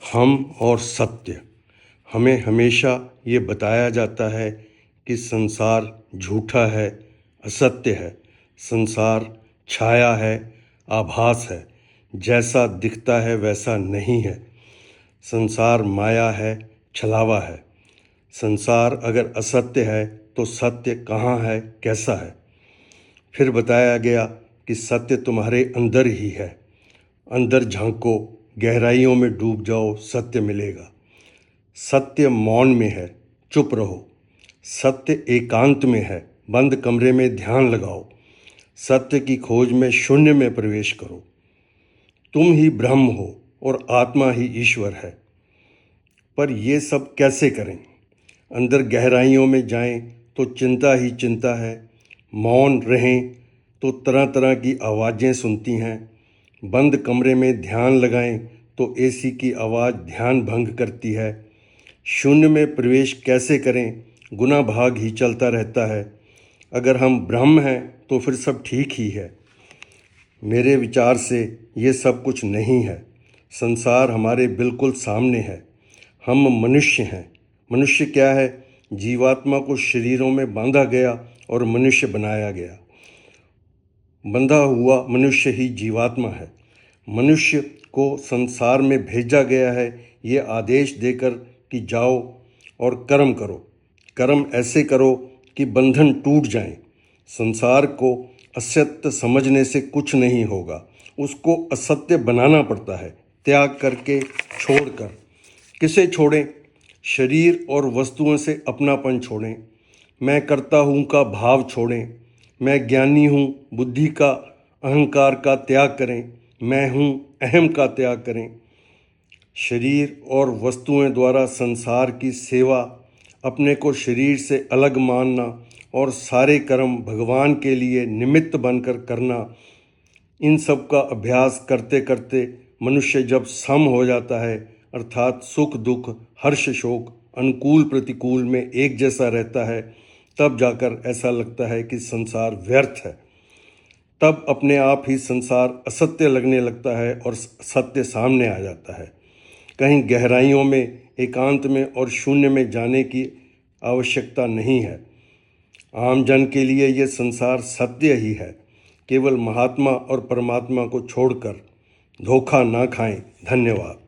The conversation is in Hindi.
हम और सत्य। हमें हमेशा ये बताया जाता है कि संसार झूठा है, असत्य है। संसार छाया है, आभास है, जैसा दिखता है वैसा नहीं है। संसार माया है, छलावा है। संसार अगर असत्य है तो सत्य कहाँ है, कैसा है? फिर बताया गया कि सत्य तुम्हारे अंदर ही है। अंदर झांको, गहराइयों में डूब जाओ, सत्य मिलेगा। सत्य मौन में है, चुप रहो। सत्य एकांत में है, बंद कमरे में ध्यान लगाओ। सत्य की खोज में शून्य में प्रवेश करो। तुम ही ब्रह्म हो और आत्मा ही ईश्वर है। पर ये सब कैसे करें? अंदर गहराइयों में जाएं तो चिंता ही चिंता है। मौन रहें तो तरह तरह की आवाज़ें सुनती हैं। बंद कमरे में ध्यान लगाएं तो एसी की आवाज़ ध्यान भंग करती है। शून्य में प्रवेश कैसे करें? गुना भाग ही चलता रहता है। अगर हम ब्रह्म हैं तो फिर सब ठीक ही है। मेरे विचार से ये सब कुछ नहीं है। संसार हमारे बिल्कुल सामने है। हम मनुष्य हैं। मनुष्य क्या है? जीवात्मा को शरीरों में बांधा गया और मनुष्य बनाया गया। बंधा हुआ मनुष्य ही जीवात्मा है। मनुष्य को संसार में भेजा गया है ये आदेश देकर कि जाओ और कर्म करो। कर्म ऐसे करो कि बंधन टूट जाएं। संसार को असत्य समझने से कुछ नहीं होगा, उसको असत्य बनाना पड़ता है, त्याग करके, छोड़कर। किसे छोड़ें? शरीर और वस्तुओं से अपनापन छोड़ें। मैं करता हूँ का भाव छोड़ें। मैं ज्ञानी हूँ, बुद्धि का, अहंकार का त्याग करें। मैं हूँ, अहम का त्याग करें। शरीर और वस्तुएं द्वारा संसार की सेवा, अपने को शरीर से अलग मानना और सारे कर्म भगवान के लिए निमित्त बनकर करना, इन सब का अभ्यास करते करते मनुष्य जब सम हो जाता है, अर्थात सुख दुख, हर्ष शोक, अनुकूल प्रतिकूल में एक जैसा रहता है, तब जाकर ऐसा लगता है कि संसार व्यर्थ है। तब अपने आप ही संसार असत्य लगने लगता है और सत्य सामने आ जाता है। कहीं गहराइयों में, एकांत में और शून्य में जाने की आवश्यकता नहीं है। आम जन के लिए यह संसार सत्य ही है। केवल महात्मा और परमात्मा को छोड़कर धोखा ना खाएं। धन्यवाद।